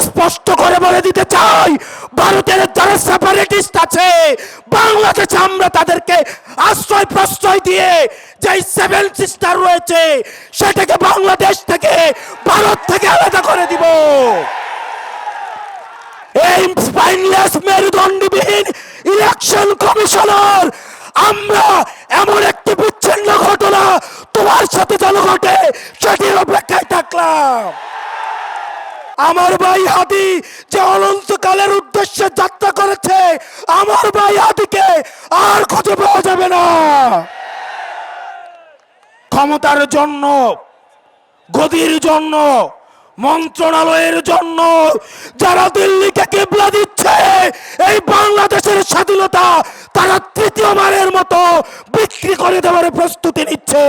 স্পষ্ট করে বলে দিতে চাই, ভারতের যারা সেপারেটিস্ট আছে বাংলাদেশে আমরা তাদেরকে আশ্রয় প্রশ্রয় দিয়ে যে সেভেন সিস্টার রয়েছে সেটাকে বাংলাদেশ থেকে ভারত থেকে আলাদা করে দিব। এই স্পাইনলেস মেরুদণ্ডবিহীন ইলেকশন কমিশনার, আমরা এমন একটি বিচ্ছিন্ন ঘটনা তোমার সাথে যেন ঘটে সেটির অপেক্ষায় থাকলাম। আমার ভাই হাদি যে অনন্তকালের উদ্দেশ্যে যাত্রা করেছে, আমার ভাই হাদিকে আর খুঁজে পাওয়া যাবে না। ক্ষমতার জন্য, গদির জন্য, মন্ত্রণালয়ের জন্য যারা দিল্লিকে কিবলা দিচ্ছে, এই বাংলাদেশের স্বাধীনতা তারা তৃতীয়বারের মতো বিক্রি করে দেওয়ার প্রস্তুতি নিচ্ছে।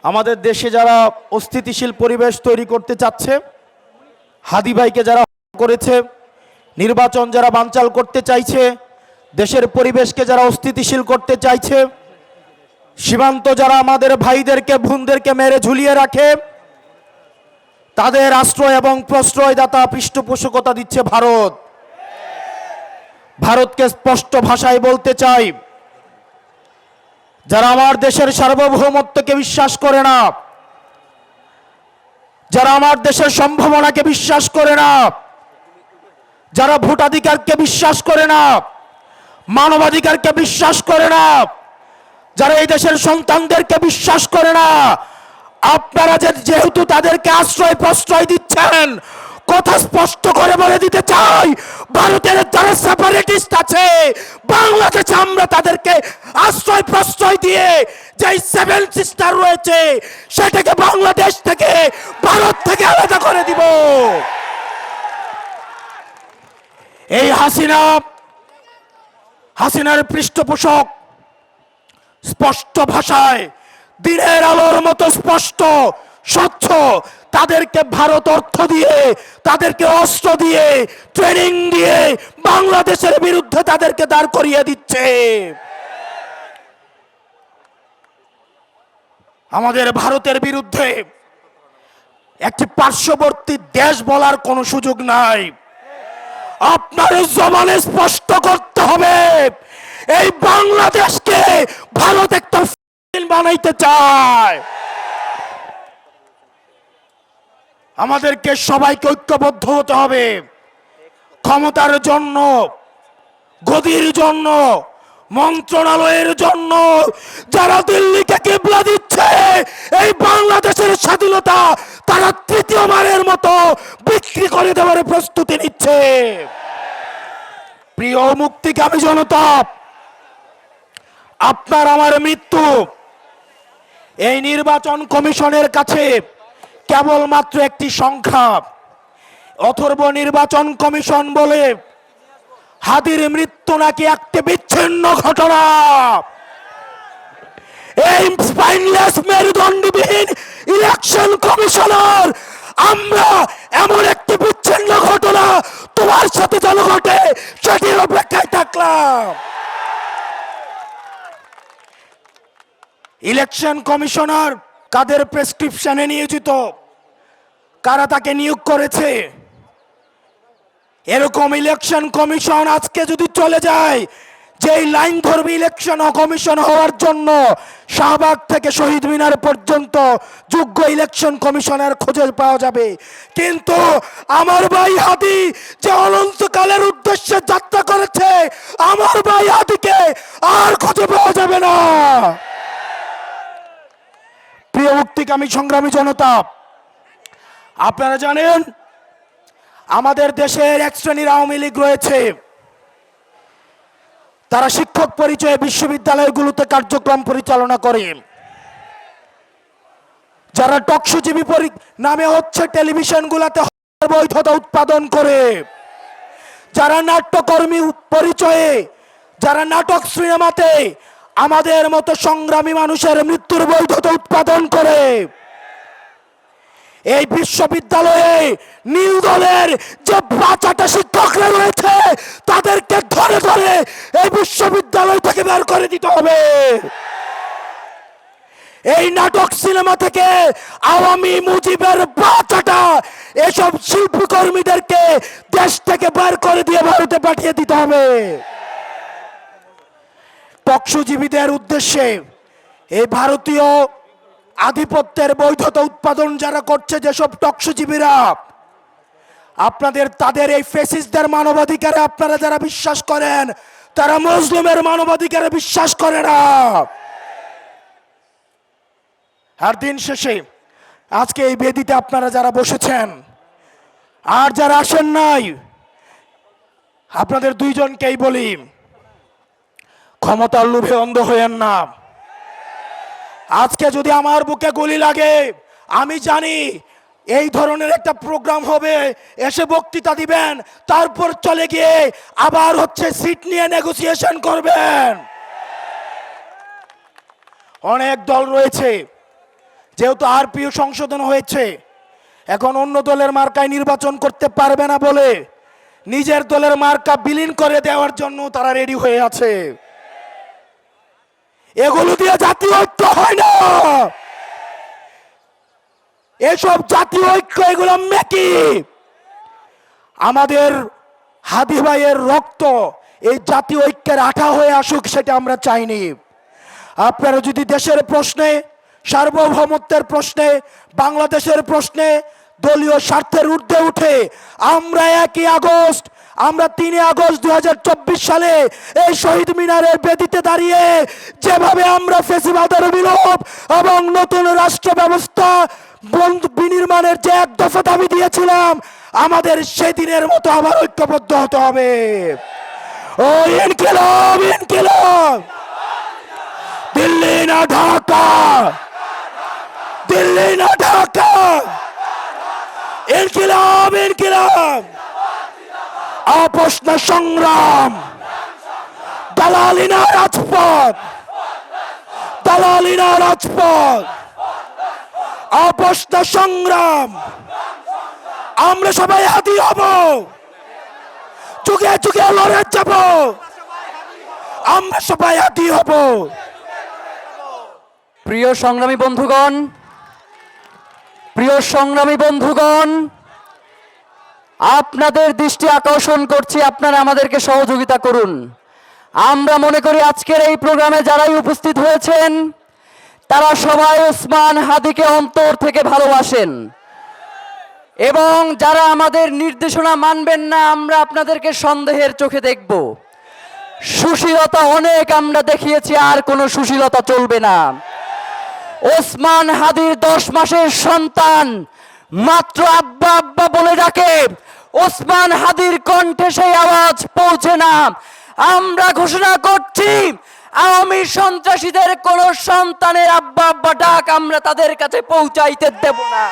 আমাদের দেশে যারা অস্থিতিশীল পরিবেশ তৈরি করতে চাচ্ছে, হাদি ভাইকে যারা করেছে, নির্বাচন যারা বানচাল করতে চাইছে, দেশের পরিবেশকে যারা অস্থিতিশীল করতে চাইছে, সীমান্ত যারা আমাদের ভাইদেরকে বোনদেরকে মেরে ঝুলিয়ে রাখে, তাদের আশ্রয় এবং প্রশ্রয়দাতা পৃষ্ঠপোষকতা দিচ্ছে ভারত। ভারতকে স্পষ্ট ভাষায় বলতে চাই, যারা আমার দেশের সার্বভৌমত্বকে বিশ্বাস করে না, যারা আমার দেশের সম্ভাবনাকে বিশ্বাস করে না, যারা ভোটাধিকারকে বিশ্বাস করে না, মানবাধিকারকে বিশ্বাস করে না, যারা এই দেশের সন্তানদেরকে বিশ্বাস করে না, আপনারা যেহেতু তাদেরকে আশ্রয় প্রশ্রয় দিচ্ছেন, কথা স্পষ্ট করে বলে দিতে চাই, ভারতের যারা সেপারেটিস্ট আছে বাংলাদেশে আমরা তাদেরকে আশ্রয় প্রশ্রয় দিয়ে যে সেভেন সিস্টার রয়েছে সেটাকে বাংলাদেশ থেকে ভারত থেকে আলাদা করে দিব। এই হাসিনার পৃষ্ঠপোষক স্পষ্ট ভাষায় দিনের আলোর মতো স্পষ্ট স্বচ্ছ, তাদেরকে ভারত অর্থ দিয়ে, তাদেরকে অস্ত্র দিয়ে, ট্রেনিং দিয়ে বাংলাদেশের বিরুদ্ধে তাদেরকে দাঁড় করিয়ে দিচ্ছে। আমাদের ভারতের বিরুদ্ধে একটি পার্শ্ববর্তী দেশ বলার কোনো সুযোগ নাই। আপনার জবানে স্পষ্ট করতে হবে, এই বাংলাদেশকে ভারত একটা বানাইতে চায়। আমাদেরকে সবাইকে ঐক্যবদ্ধ হতে হবে। ক্ষমতার জন্য, গদির জন্য, মন্ত্রণালয়ের জন্য যারা দিল্লিকে কিবলা দিচ্ছে, এই বাংলাদেশের স্বাধীনতা তারা তৃতীয়বারের মতো বিক্রি করে দেওয়ার প্রস্তুতি নিচ্ছে। প্রিয় মুক্তিকামী জনতা, আপনার আমার মৃত্যু এই নির্বাচন কমিশনের কাছে কেবলমাত্র একটি সংখ্যা। অথর্ব নির্বাচন কমিশন বলে হাদির মৃত্যু নাকি একটি বিচ্ছিন্ন ঘটনা। এই স্পাইনলেস মেরুদণ্ডবিহীন ইলেকশন কমিশনার, আমরা এমন একটি বিচ্ছিন্ন ঘটনা তোমার সাথে যেন ঘটে সেটির অপেক্ষায় থাকলাম। ইলেকশন কমিশনার কাদের প্রেসক্রিপশনে নিয়োজিত, কারা তাকে নিয়োগ করেছে, এরকম ইলেকশন কমিশন আজকে যদি চলে যায়, যেই লাইন ধরবে ইলেকশন কমিশন হওয়ার জন্য শাহবাগ থেকে শহীদ মিনার পর্যন্ত যোগ্য ইলেকশন কমিশনার খুঁজে পাওয়া যাবে, কিন্তু আমার ভাই হাদি যে অনন্তকালের উদ্দেশ্যে যাত্রা করেছে, আমার ভাই হাদিকে আর খুঁজে পাওয়া যাবে না। প্রিয় মুক্তিকামী সংগ্রামী জনতা, আপনারা জানেন আমাদের দেশের এক শ্রেণীর আওয়ামী লীগ রয়েছে, তারা শিক্ষক পরিচয়ে বিশ্ববিদ্যালয়গুলোতে কার্যক্রম পরিচালনা করে, যারা টকশোজীবী নামে হচ্ছে টেলিভিশনগুলোতে বৈধতা উৎপাদন করে, যারা নাট্যকর্মী পরিচয়ে, যারা নাটক সিনেমাতে আমাদের মতো সংগ্রামী মানুষের মৃত্যুর বৈধতা উৎপাদন করে, এই বিশ্ববিদ্যালয়ে নীল দলের যে বাচ্চাটা শিক্ষকরা রয়েছে তাদেরকে ধরে ধরে এই বিশ্ববিদ্যালয় থেকে বের করে দিতে হবে। এই নাটক সিনেমা থেকে আওয়ামী মুজিবের বাচ্চাটা এসব শিল্পী কর্মীদেরকে দেশ থেকে বের করে দিয়ে ভারতে পাঠিয়ে দিতে হবে। টকশোজীবীদের উদ্দেশ্যে এই ভারতীয় আধিপত্যের বৈধতা উৎপাদন যারা করছে, যেসব টকশোজীবীরা, আপনাদের তাদের এই ফেসিস্টদের মানবাধিকারে আপনারা যারা বিশ্বাস করেন, তারা মুসলিমের মানবাধিকারে বিশ্বাস করে না। আর দিন শেষে আজকে এই বেদিতে আপনারা যারা বসেছেন আর যারা আসেন নাই, আপনাদের দুইজনকেই বলি, ক্ষমতার লোভে অন্ধ হয়েন না। আজকে যদি আমার বুকে গুলি লাগে, আমি জানি এই ধরনের একটা প্রোগ্রাম হবে, এসে বক্তৃতা দিবেন, তারপর চলে গিয়ে আবার সিট নিয়ে নেগোসিয়েশন করবেন। অনেক দল রয়েছে, যেহেতু আরপিও সংশোধন হয়েছে, এখন অন্য দলের মার্কায় নির্বাচন করতে পারবে না বলে নিজের দলের মার্কা বিলীন করে দেওয়ার জন্য তারা রেডি হয়ে আছে। এগুলো দিয়ে জাতীয় ঐক্য হয় না। এসব জাতীয় ঐক্য এগুলো মেকি। আমাদের হাদি ভাইয়ের রক্ত এই জাতীয় ঐক্যের আঠা হয়ে আসুক, সেটা আমরা চাইনি। আপনারা যদি দেশের প্রশ্নে, সার্বভৌমত্বের প্রশ্নে, বাংলাদেশের প্রশ্নে দলীয় স্বার্থের ঊর্ধ্বে উঠে আমরা 3 আগস্ট 2024 সালে এই শহীদ মিনারের বেদিতে দাঁড়িয়ে যেভাবে আমরা ফ্যাসিবাদের বিলোপ এবং নতুন রাষ্ট্র ব্যবস্থা বিনির্মাণের যে এক দফা দাবি দিয়েছিলাম, আমাদের সেদিনের মতো আবার ঐক্যবদ্ধ হতে হবে। ও ইনকিলাব, ইনকিলাব, দিল্লি না ঢাকা, দিল্লি না ঢাকা, ইনকিলাব, ইনকিলাব, আপোষ না সংগ্রাম, দালালি না রাজপথ, দালালি না রাজপথ, আপোষ না সংগ্রাম। আমরা সবাই হাদি হব, যুগে যুগে লড়ে যাব, আমরা সবাই হাদি হব। প্রিয় সংগ্রামী বন্ধুগণ, প্রিয় সংগ্রামী বন্ধুগণ, আপনাদের দৃষ্টি আকর্ষণ করছি, আপনারা আমাদেরকে সহযোগিতা করুন। আমরা মনে করি আজকের এই প্রোগ্রামে যারাই উপস্থিত হয়েছেন তারা সবাই ওসমান হাদিকে অন্তর থেকে ভালোবাসেন, এবং যারা আমাদের নির্দেশনা মানবেন না, আমরা আপনাদেরকে সন্দেহের চোখে দেখব। সুশীলতা অনেক আমরা দেখিয়েছি, আর কোনো সুশীলতা চলবে না। ওসমান হাদির 10 মাসের সন্তান মাত্র আব্বা আব্বা বলে ডাকে, ওসমান হাদির কণ্ঠে সেই আওয়াজ পৌঁছে না। আমরা ঘোষণা করছি, আওয়ামী সন্ত্রাসীদের কোন সন্তানের আব্বা আব্বা ডাক আমরা তাদের কাছে পৌঁছাইতে দেব না।